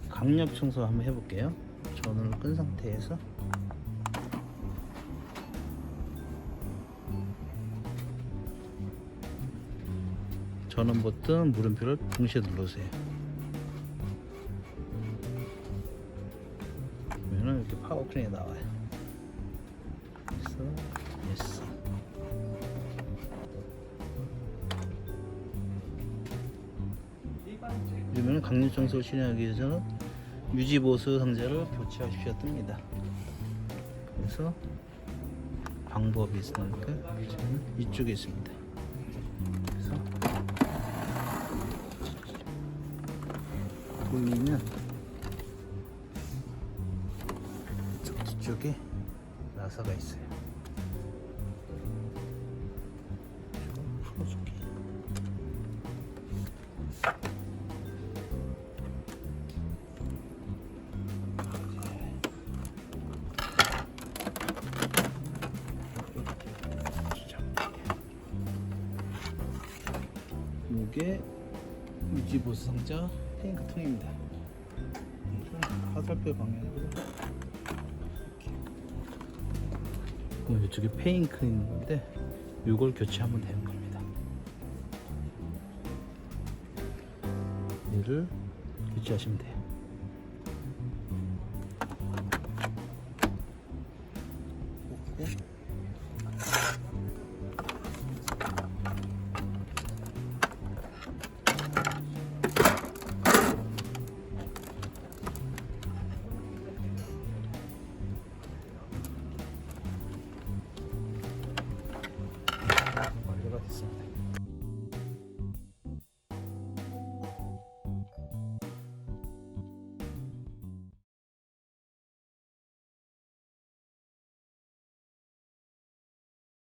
강력 청소 한번 해볼게요. 전원을 끈 상태에서 전원 버튼, 물음표를 동시에 눌러주세요. 그러면 이렇게 파워 크랭이 나와요. 그래서 예스. 그러면 강력 청소를 실행하기 위해서는 유지 보수 상자를 교체하십시오 뜹니다. 그래서 방법이 있으니까 지금 이쪽에 있습니다. 그래서 돌리면 저 뒤쪽에 나사가 있어요. 풀어줄게. 이게 유지보수 상자 페인크 통입니다. 화살표 방향으로 이쪽에 페인크 있는데 이걸 교체하면 되는 겁니다. 얘를 교체하시면 돼요. 완료가 됐습니다.